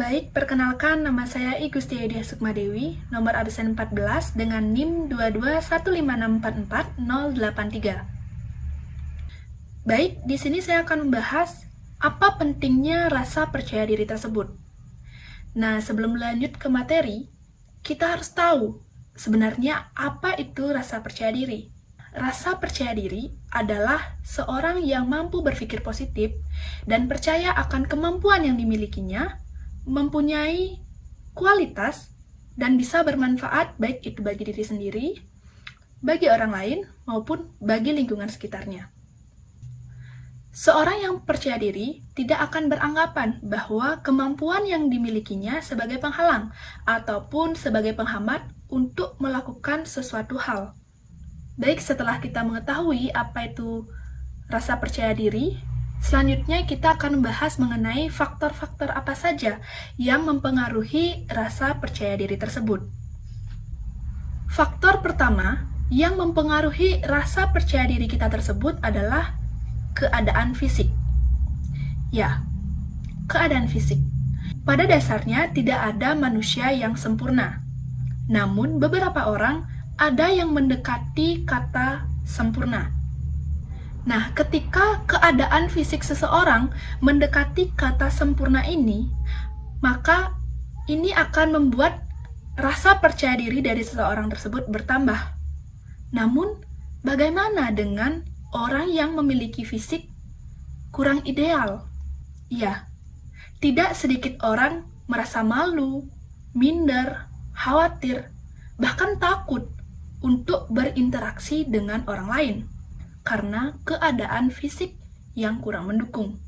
Baik, perkenalkan nama saya I Gustiadia Sukmadewi, nomor absen 14 dengan NIM 22156440083. Baik, di sini saya akan membahas apa pentingnya rasa percaya diri tersebut. Nah, sebelum lanjut ke materi, kita harus tahu sebenarnya apa itu rasa percaya diri. Rasa percaya diri adalah seorang yang mampu berpikir positif dan percaya akan kemampuan yang dimilikinya, mempunyai kualitas, dan bisa bermanfaat baik itu bagi diri sendiri, bagi orang lain, maupun bagi lingkungan sekitarnya. Seorang yang percaya diri tidak akan beranggapan bahwa kemampuan yang dimilikinya sebagai penghalang ataupun sebagai penghambat untuk melakukan sesuatu hal. Baik, setelah kita mengetahui apa itu rasa percaya diri, selanjutnya kita akan membahas mengenai faktor-faktor apa saja yang mempengaruhi rasa percaya diri tersebut. Faktor pertama yang mempengaruhi rasa percaya diri kita tersebut adalah keadaan fisik. Ya, keadaan fisik. Pada dasarnya tidak ada manusia yang sempurna. Namun beberapa orang ada yang mendekati kata sempurna. Nah, ketika keadaan fisik seseorang mendekati kata sempurna ini, maka ini akan membuat rasa percaya diri dari seseorang tersebut bertambah. Namun, bagaimana dengan orang yang memiliki fisik kurang ideal? Ya, tidak sedikit orang merasa malu, minder, khawatir, bahkan takut untuk berinteraksi dengan orang lain karena keadaan fisik yang kurang mendukung.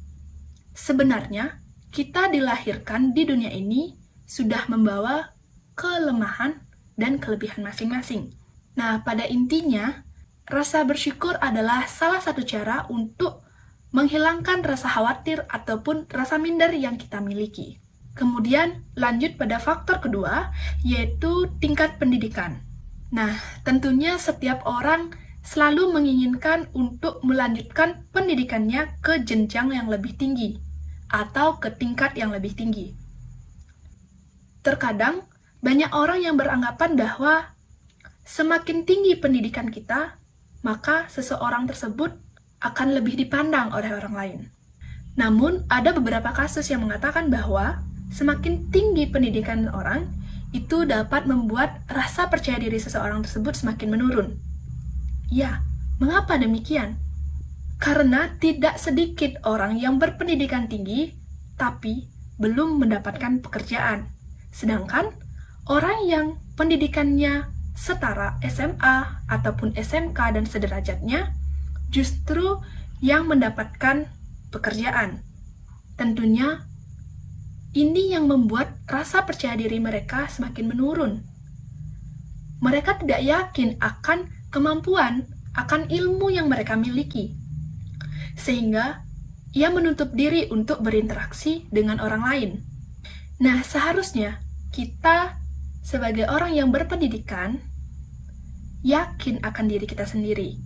Sebenarnya, kita dilahirkan di dunia ini sudah membawa kelemahan dan kelebihan masing-masing. Nah, pada intinya, rasa bersyukur adalah salah satu cara untuk menghilangkan rasa khawatir ataupun rasa minder yang kita miliki. Kemudian, lanjut pada faktor kedua, yaitu tingkat pendidikan. Nah, tentunya setiap orang selalu menginginkan untuk melanjutkan pendidikannya ke jenjang yang lebih tinggi atau ke tingkat yang lebih tinggi. Terkadang, banyak orang yang beranggapan bahwa semakin tinggi pendidikan kita, maka seseorang tersebut akan lebih dipandang oleh orang lain. Namun, ada beberapa kasus yang mengatakan bahwa semakin tinggi pendidikan orang, itu dapat membuat rasa percaya diri seseorang tersebut semakin menurun. Ya, mengapa demikian? Karena tidak sedikit orang yang berpendidikan tinggi, tapi belum mendapatkan pekerjaan. Sedangkan orang yang pendidikannya setara SMA ataupun SMK dan sederajatnya, justru yang mendapatkan pekerjaan. Tentunya, ini yang membuat rasa percaya diri mereka semakin menurun. Mereka tidak yakin akan kemampuan, akan ilmu yang mereka miliki. Sehingga, ia menutup diri untuk berinteraksi dengan orang lain. Nah, seharusnya kita sebagai orang yang berpendidikan, yakin akan diri kita sendiri.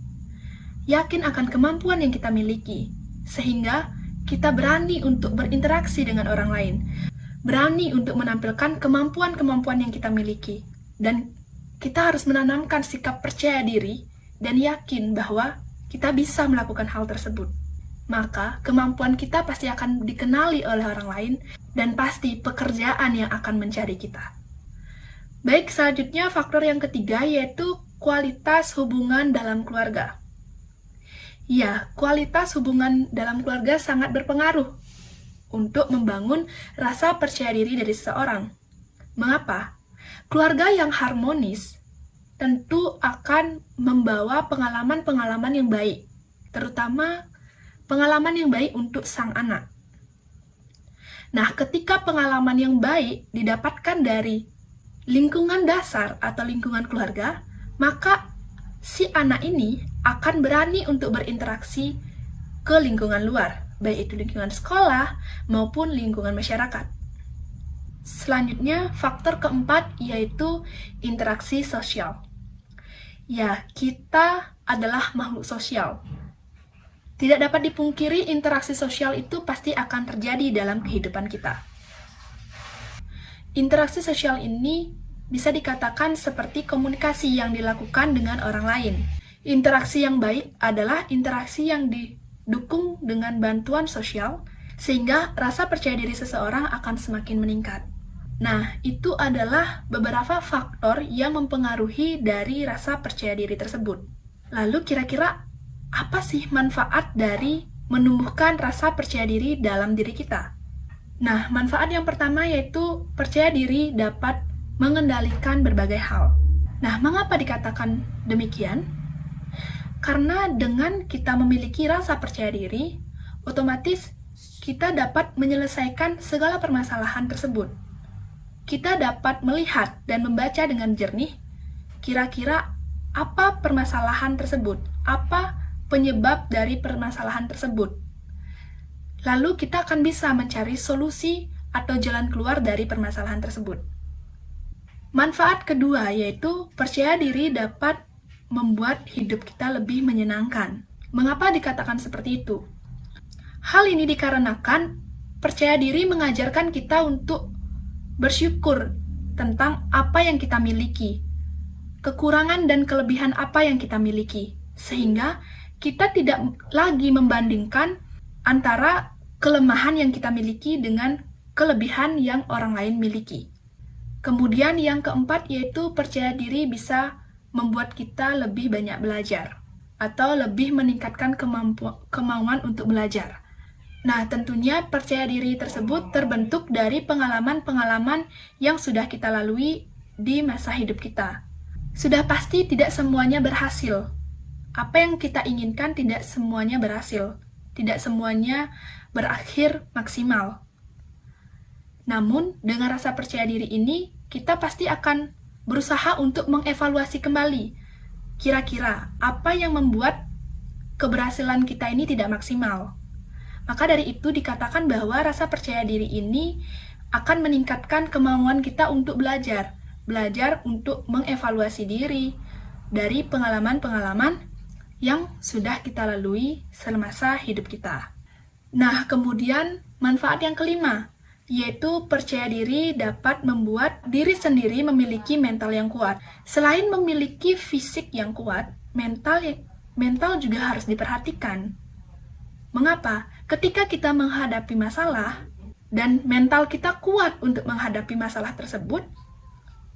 Yakin akan kemampuan yang kita miliki. Sehingga, kita berani untuk berinteraksi dengan orang lain, berani untuk menampilkan kemampuan-kemampuan yang kita miliki, dan kita harus menanamkan sikap percaya diri dan yakin bahwa kita bisa melakukan hal tersebut. Maka kemampuan kita pasti akan dikenali oleh orang lain dan pasti pekerjaan yang akan mencari kita. Baik, selanjutnya faktor yang ketiga yaitu kualitas hubungan dalam keluarga. Ya, kualitas hubungan dalam keluarga sangat berpengaruh untuk membangun rasa percaya diri dari seseorang. Mengapa? Keluarga yang harmonis tentu akan membawa pengalaman-pengalaman yang baik, terutama pengalaman yang baik untuk sang anak. Nah, ketika pengalaman yang baik didapatkan dari lingkungan dasar atau lingkungan keluarga, maka si anak ini akan berani untuk berinteraksi ke lingkungan luar, baik itu lingkungan sekolah maupun lingkungan masyarakat. Selanjutnya, faktor keempat yaitu interaksi sosial. Ya, kita adalah makhluk sosial. Tidak dapat dipungkiri interaksi sosial itu pasti akan terjadi dalam kehidupan kita. Interaksi sosial ini bisa dikatakan seperti komunikasi yang dilakukan dengan orang lain. Interaksi yang baik adalah interaksi yang didukung dengan bantuan sosial, sehingga rasa percaya diri seseorang akan semakin meningkat. Nah, itu adalah beberapa faktor yang mempengaruhi dari rasa percaya diri tersebut. Lalu kira-kira apa sih manfaat dari menumbuhkan rasa percaya diri dalam diri kita? Nah, manfaat yang pertama yaitu percaya diri dapat mengendalikan berbagai hal. Nah, mengapa dikatakan demikian? Karena dengan kita memiliki rasa percaya diri, otomatis kita dapat menyelesaikan segala permasalahan tersebut. Kita dapat melihat dan membaca dengan jernih kira-kira apa permasalahan tersebut, apa penyebab dari permasalahan tersebut. Lalu kita akan bisa mencari solusi atau jalan keluar dari permasalahan tersebut. Manfaat kedua yaitu percaya diri dapat membuat hidup kita lebih menyenangkan. Mengapa dikatakan seperti itu? Hal ini dikarenakan percaya diri mengajarkan kita untuk bersyukur tentang apa yang kita miliki, kekurangan dan kelebihan apa yang kita miliki, sehingga kita tidak lagi membandingkan antara kelemahan yang kita miliki dengan kelebihan yang orang lain miliki. Kemudian yang keempat yaitu percaya diri bisa membuat kita lebih banyak belajar atau lebih meningkatkan kemauan untuk belajar. Nah, tentunya percaya diri tersebut terbentuk dari pengalaman-pengalaman yang sudah kita lalui di masa hidup kita. Sudah pasti tidak semuanya berhasil. Apa yang kita inginkan tidak semuanya berhasil. Tidak semuanya berakhir maksimal. Namun, dengan rasa percaya diri ini, kita pasti akan berusaha untuk mengevaluasi kembali. Kira-kira, apa yang membuat keberhasilan kita ini tidak maksimal? Maka dari itu dikatakan bahwa rasa percaya diri ini akan meningkatkan kemauan kita untuk belajar. Belajar untuk mengevaluasi diri dari pengalaman-pengalaman yang sudah kita lalui semasa hidup kita. Nah, kemudian manfaat yang kelima, yaitu percaya diri dapat membuat diri sendiri memiliki mental yang kuat. Selain memiliki fisik yang kuat, mental juga harus diperhatikan. Mengapa? Ketika kita menghadapi masalah dan mental kita kuat untuk menghadapi masalah tersebut,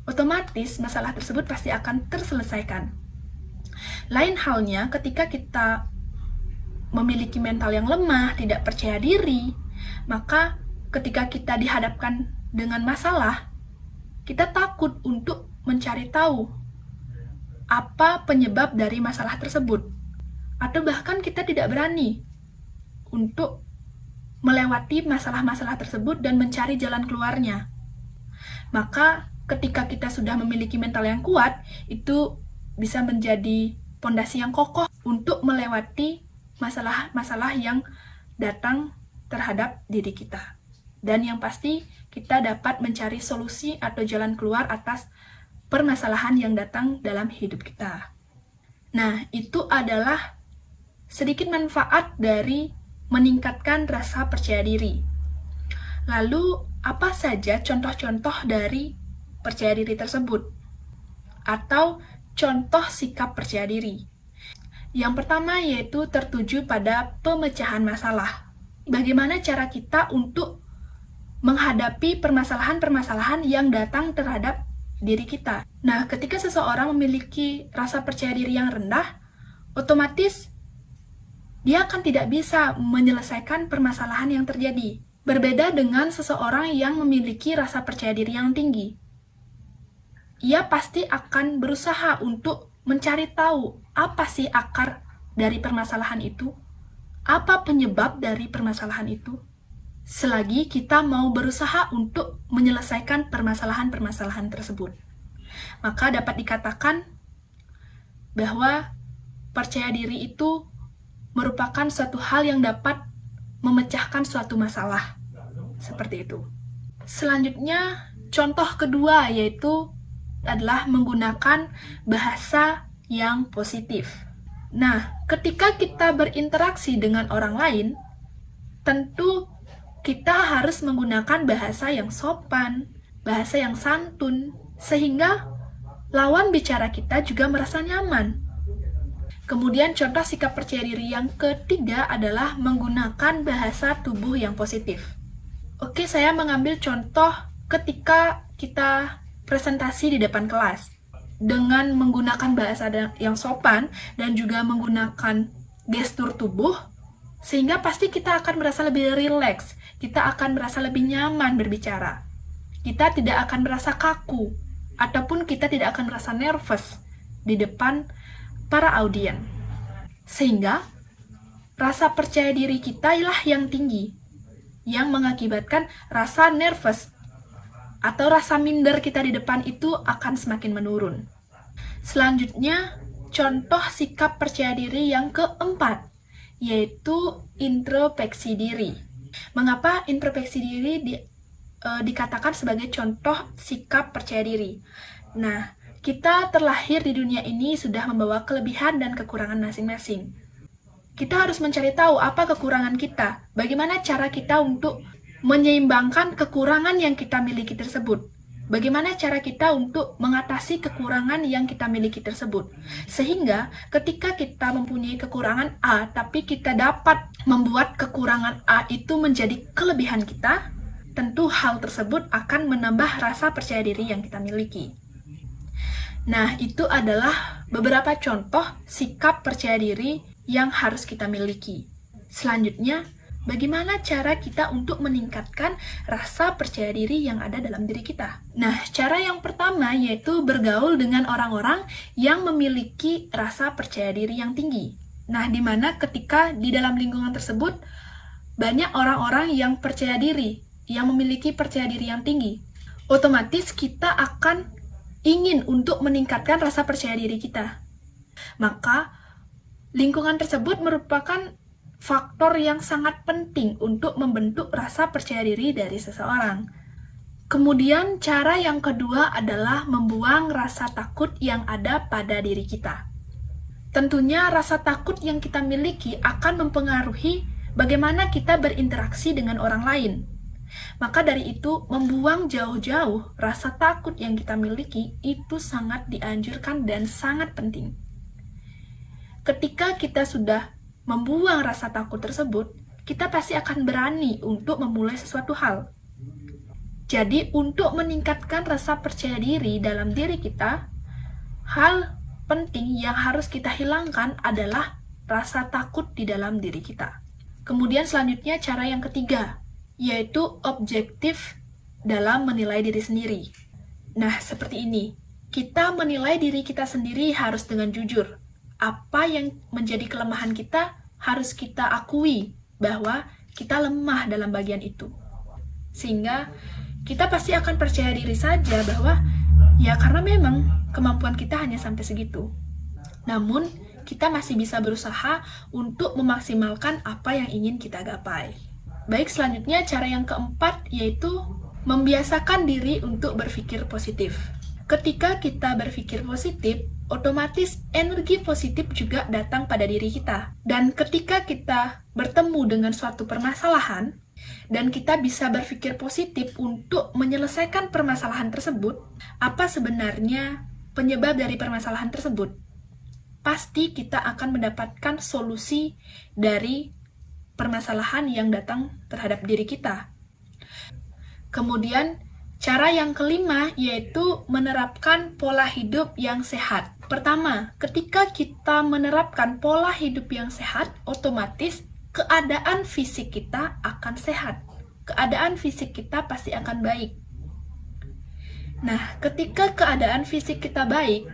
otomatis masalah tersebut pasti akan terselesaikan. Lain halnya ketika kita memiliki mental yang lemah, tidak percaya diri, maka ketika kita dihadapkan dengan masalah, kita takut untuk mencari tahu apa penyebab dari masalah tersebut. Atau bahkan kita tidak berani untuk melewati masalah-masalah tersebut dan mencari jalan keluarnya. Maka ketika kita sudah memiliki mental yang kuat, itu bisa menjadi pondasi yang kokoh untuk melewati masalah-masalah yang datang terhadap diri kita. Dan yang pasti, kita dapat mencari solusi atau jalan keluar atas permasalahan yang datang dalam hidup kita. Nah, itu adalah sedikit manfaat dari meningkatkan rasa percaya diri. Lalu, apa saja contoh-contoh dari percaya diri tersebut? Atau contoh sikap percaya diri. Yang pertama yaitu tertuju pada pemecahan masalah. Bagaimana cara kita untuk menghadapi permasalahan-permasalahan yang datang terhadap diri kita. Nah, ketika seseorang memiliki rasa percaya diri yang rendah, otomatis dia akan tidak bisa menyelesaikan permasalahan yang terjadi. Berbeda dengan seseorang yang memiliki rasa percaya diri yang tinggi. Ia pasti akan berusaha untuk mencari tahu apa sih akar dari permasalahan itu, apa penyebab dari permasalahan itu. Selagi kita mau berusaha untuk menyelesaikan permasalahan-permasalahan tersebut, maka dapat dikatakan bahwa percaya diri itu merupakan suatu hal yang dapat memecahkan suatu masalah. Seperti itu. Selanjutnya, contoh kedua yaitu adalah menggunakan bahasa yang positif. Nah, ketika kita berinteraksi dengan orang lain, tentu kita harus menggunakan bahasa yang sopan, bahasa yang santun, sehingga lawan bicara kita juga merasa nyaman. Kemudian contoh sikap percaya diri yang ketiga adalah menggunakan bahasa tubuh yang positif. Oke, saya mengambil contoh ketika kita presentasi di depan kelas. Dengan menggunakan bahasa yang sopan dan juga menggunakan gestur tubuh, sehingga pasti kita akan merasa lebih rileks, kita akan merasa lebih nyaman berbicara. Kita tidak akan merasa kaku, ataupun kita tidak akan merasa nervous di depan para audien. Sehingga, rasa percaya diri kita ialah yang tinggi, yang mengakibatkan rasa nervous atau rasa minder kita di depan itu akan semakin menurun. Selanjutnya, contoh sikap percaya diri yang keempat, yaitu introspeksi diri. Mengapa introspeksi diri dikatakan sebagai contoh sikap percaya diri? Nah, kita terlahir di dunia ini sudah membawa kelebihan dan kekurangan masing-masing. Kita harus mencari tahu apa kekurangan kita, bagaimana cara kita untuk menyeimbangkan kekurangan yang kita miliki tersebut. Bagaimana cara kita untuk mengatasi kekurangan yang kita miliki tersebut. Sehingga ketika kita mempunyai kekurangan A, tapi kita dapat membuat kekurangan A itu menjadi kelebihan kita, tentu hal tersebut akan menambah rasa percaya diri yang kita miliki. Nah, itu adalah beberapa contoh sikap percaya diri yang harus kita miliki. Selanjutnya, bagaimana cara kita untuk meningkatkan rasa percaya diri yang ada dalam diri kita? Nah, cara yang pertama yaitu bergaul dengan orang-orang yang memiliki rasa percaya diri yang tinggi. Nah, di mana ketika di dalam lingkungan tersebut banyak orang-orang yang percaya diri, yang memiliki percaya diri yang tinggi, otomatis kita akan ingin untuk meningkatkan rasa percaya diri kita. Maka, lingkungan tersebut merupakan faktor yang sangat penting untuk membentuk rasa percaya diri dari seseorang. Kemudian, cara yang kedua adalah membuang rasa takut yang ada pada diri kita. Tentunya, rasa takut yang kita miliki akan mempengaruhi bagaimana kita berinteraksi dengan orang lain. Maka dari itu, membuang jauh-jauh rasa takut yang kita miliki itu sangat dianjurkan dan sangat penting. Ketika kita sudah membuang rasa takut tersebut, kita pasti akan berani untuk memulai sesuatu hal. Jadi, untuk meningkatkan rasa percaya diri dalam diri kita, hal penting yang harus kita hilangkan adalah rasa takut di dalam diri kita. Kemudian selanjutnya cara yang ketiga, yaitu objektif dalam menilai diri sendiri. Nah, seperti ini. Kita menilai diri kita sendiri harus dengan jujur. Apa yang menjadi kelemahan kita harus kita akui bahwa kita lemah dalam bagian itu. Sehingga kita pasti akan percaya diri saja bahwa ya karena memang kemampuan kita hanya sampai segitu. Namun, kita masih bisa berusaha untuk memaksimalkan apa yang ingin kita gapai. Baik, selanjutnya cara yang keempat yaitu membiasakan diri untuk berpikir positif. Ketika kita berpikir positif, otomatis energi positif juga datang pada diri kita. Dan ketika kita bertemu dengan suatu permasalahan, dan kita bisa berpikir positif untuk menyelesaikan permasalahan tersebut, apa sebenarnya penyebab dari permasalahan tersebut? Pasti kita akan mendapatkan solusi dari permasalahan yang datang terhadap diri kita. Kemudian, cara yang kelima yaitu menerapkan pola hidup yang sehat. Pertama, ketika kita menerapkan pola hidup yang sehat, otomatis keadaan fisik kita akan sehat. Keadaan fisik kita pasti akan baik. Nah, ketika keadaan fisik kita baik,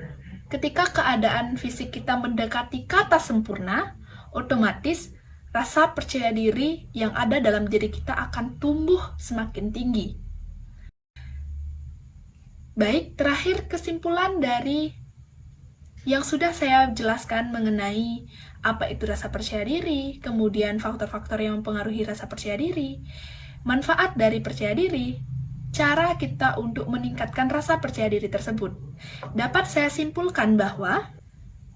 ketika keadaan fisik kita mendekati kata sempurna, otomatis rasa percaya diri yang ada dalam diri kita akan tumbuh semakin tinggi. Baik, terakhir kesimpulan dari yang sudah saya jelaskan mengenai apa itu rasa percaya diri, kemudian faktor-faktor yang mempengaruhi rasa percaya diri, manfaat dari percaya diri, cara kita untuk meningkatkan rasa percaya diri tersebut. Dapat saya simpulkan bahwa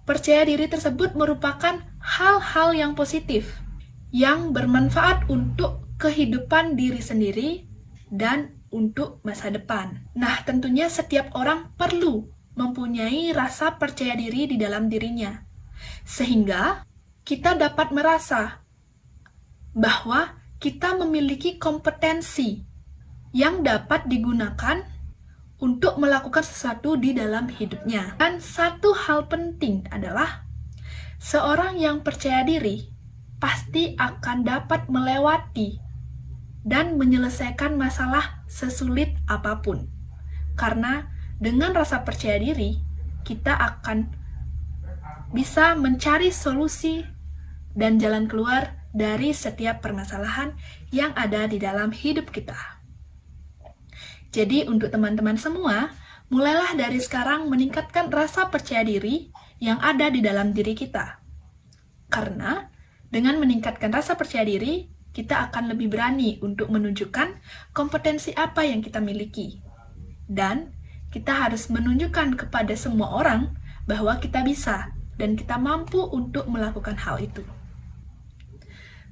percaya diri tersebut merupakan hal-hal yang positif, yang bermanfaat untuk kehidupan diri sendiri dan untuk masa depan. Nah, tentunya setiap orang perlu mempunyai rasa percaya diri di dalam dirinya, sehingga kita dapat merasa bahwa kita memiliki kompetensi yang dapat digunakan untuk melakukan sesuatu di dalam hidupnya. Dan satu hal penting adalah seorang yang percaya diri pasti akan dapat melewati dan menyelesaikan masalah sesulit apapun. Karena dengan rasa percaya diri, kita akan bisa mencari solusi dan jalan keluar dari setiap permasalahan yang ada di dalam hidup kita. Jadi untuk teman-teman semua, mulailah dari sekarang meningkatkan rasa percaya diri yang ada di dalam diri kita. Karena dengan meningkatkan rasa percaya diri, kita akan lebih berani untuk menunjukkan kompetensi apa yang kita miliki. Dan kita harus menunjukkan kepada semua orang bahwa kita bisa dan kita mampu untuk melakukan hal itu.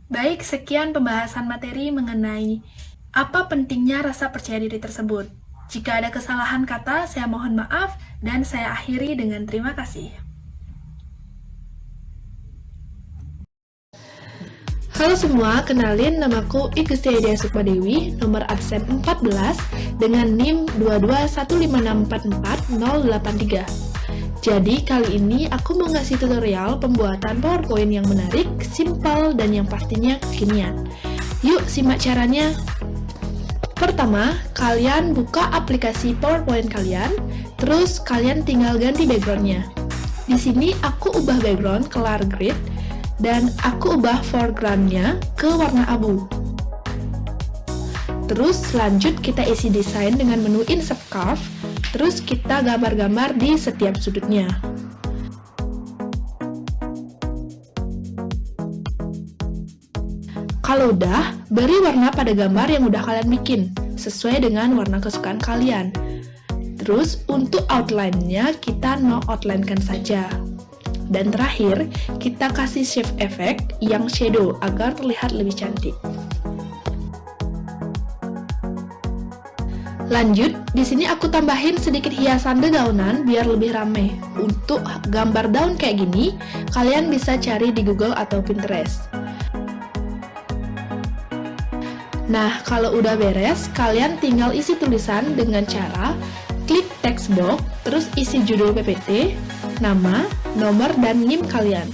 Baik, sekian pembahasan materi mengenai apa pentingnya rasa percaya diri tersebut. Jika ada kesalahan kata, saya mohon maaf dan saya akhiri dengan terima kasih. Halo semua, kenalin namaku Igusti Aidia Sukmadewi, nomor absen 14 dengan NIM 2215644-083. Jadi kali ini aku mau ngasih tutorial pembuatan PowerPoint yang menarik, simpel, dan yang pastinya kekinian. Yuk simak caranya. Pertama, kalian buka aplikasi PowerPoint kalian, terus kalian tinggal ganti backgroundnya. Di sini aku ubah background ke color grid, dan aku ubah foreground-nya ke warna abu. Terus lanjut kita isi desain dengan menu Insert Curve, terus kita gambar-gambar di setiap sudutnya. Kalau udah, beri warna pada gambar yang udah kalian bikin, sesuai dengan warna kesukaan kalian. Terus untuk outline-nya kita no outline-kan saja. Dan terakhir, kita kasih shape effect yang shadow agar terlihat lebih cantik. Lanjut, di sini aku tambahin sedikit hiasan dedaunan biar lebih rame. Untuk gambar daun kayak gini, kalian bisa cari di Google atau Pinterest. Nah, kalau udah beres, kalian tinggal isi tulisan dengan cara klik text box, terus isi judul PPT, nama, nomor, dan NIM kalian.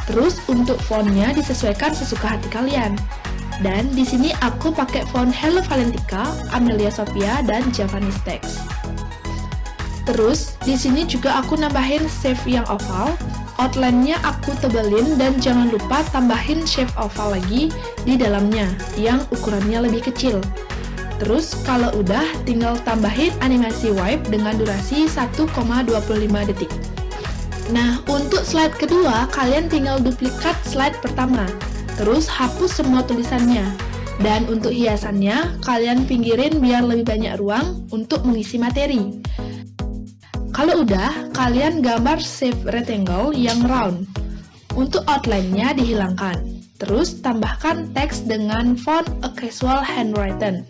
Terus untuk fontnya disesuaikan sesuka hati kalian. Dan di sini aku pakai font Hello Valentica, Amelia Sophia, dan Japanese Text. Terus di sini juga aku nambahin shape yang oval. Outline-nya aku tebelin dan jangan lupa tambahin shape oval lagi di dalamnya yang ukurannya lebih kecil. Terus kalau udah tinggal tambahin animasi wipe dengan durasi 1,25 detik. Nah, untuk slide kedua, kalian tinggal duplikat slide pertama, terus hapus semua tulisannya. Dan untuk hiasannya, kalian pinggirin biar lebih banyak ruang untuk mengisi materi. Kalau udah, kalian gambar shape rectangle yang round. Untuk outline-nya dihilangkan. Terus tambahkan teks dengan font A Casual Handwritten.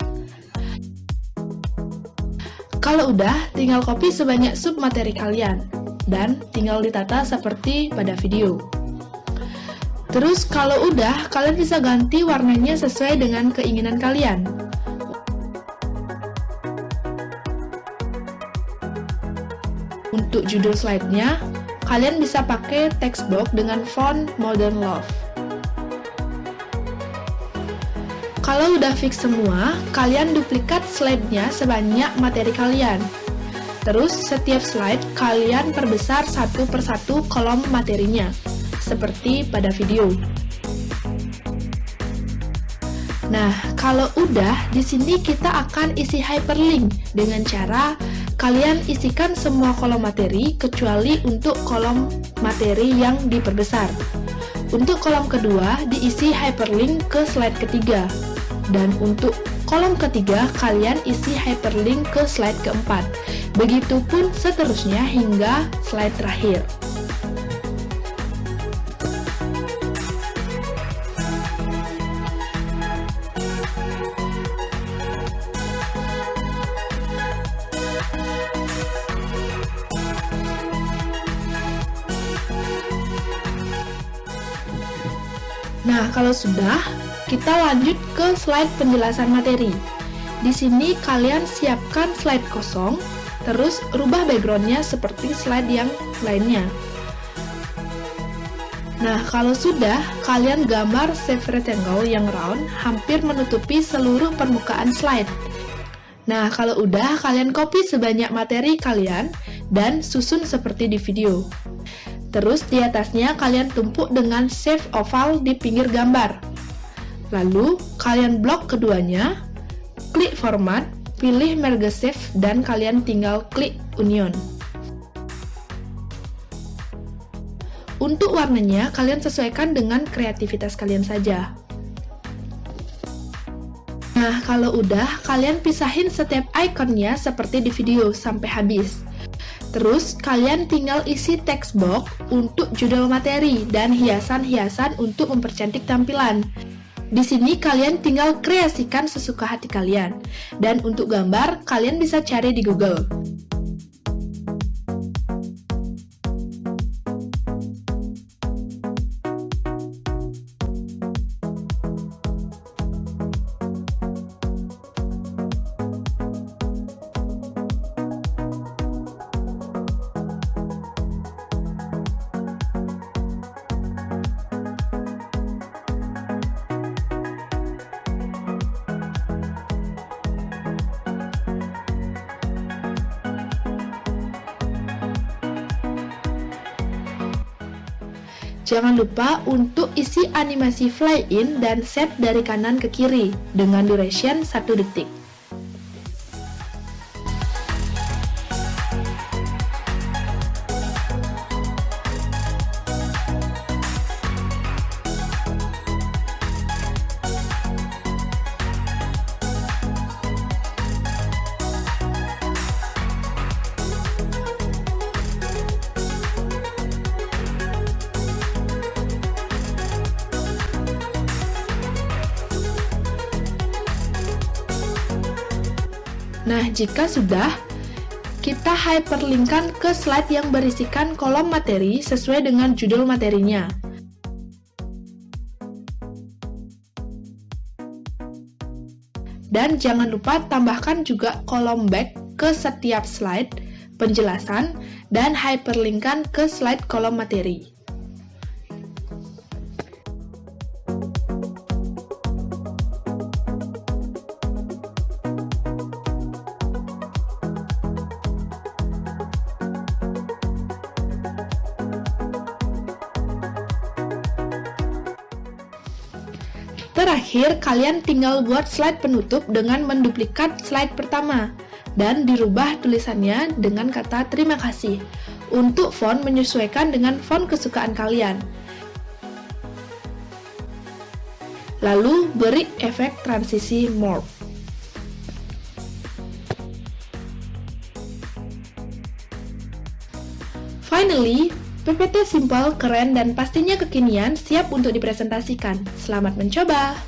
Kalau udah, tinggal copy sebanyak sub materi kalian. Dan tinggal ditata seperti pada video. Terus kalau udah, kalian bisa ganti warnanya sesuai dengan keinginan kalian. Untuk judul slide-nya, kalian bisa pakai text box dengan font Modern Love. Kalau udah fix semua, kalian duplikat slide-nya sebanyak materi kalian. Terus setiap slide kalian perbesar satu persatu kolom materinya, seperti pada video. Nah, kalau udah, di sini kita akan isi hyperlink dengan cara kalian isikan semua kolom materi kecuali untuk kolom materi yang diperbesar. Untuk kolom kedua, diisi hyperlink ke slide ketiga. Dan untuk kolom ketiga, kalian isi hyperlink ke slide keempat. Begitupun seterusnya hingga slide terakhir. Nah, kalau sudah, kita lanjut ke slide penjelasan materi. Di sini kalian siapkan slide kosong, terus rubah backgroundnya seperti slide yang lainnya. Nah, kalau sudah, kalian gambar shape rectangle yang round hampir menutupi seluruh permukaan slide. Nah, kalau udah, kalian copy sebanyak materi kalian dan susun seperti di video. Terus di atasnya kalian tumpuk dengan shape oval di pinggir gambar. Lalu, kalian blok keduanya, klik format, pilih merge shape, dan kalian tinggal klik union. Untuk warnanya, kalian sesuaikan dengan kreativitas kalian saja. Nah, kalau udah, kalian pisahin setiap ikonnya seperti di video sampai habis. Terus, kalian tinggal isi text box untuk judul materi dan hiasan-hiasan untuk mempercantik tampilan. Di sini, kalian tinggal kreasikan sesuka hati kalian. Dan untuk gambar, kalian bisa cari di Google. Jangan lupa untuk isi animasi fly in dan set dari kanan ke kiri dengan duration 1 detik. Nah, jika sudah, kita hyperlinkkan ke slide yang berisikan kolom materi sesuai dengan judul materinya. Dan jangan lupa tambahkan juga kolom back ke setiap slide, penjelasan, dan hyperlinkkan ke slide kolom materi. Terakhir, kalian tinggal buat slide penutup dengan menduplikat slide pertama dan dirubah tulisannya dengan kata terima kasih. Untuk font, menyesuaikan dengan font kesukaan kalian. Lalu, beri efek transisi morph. Finally, PPT simpel, keren, dan pastinya kekinian siap untuk dipresentasikan. Selamat mencoba!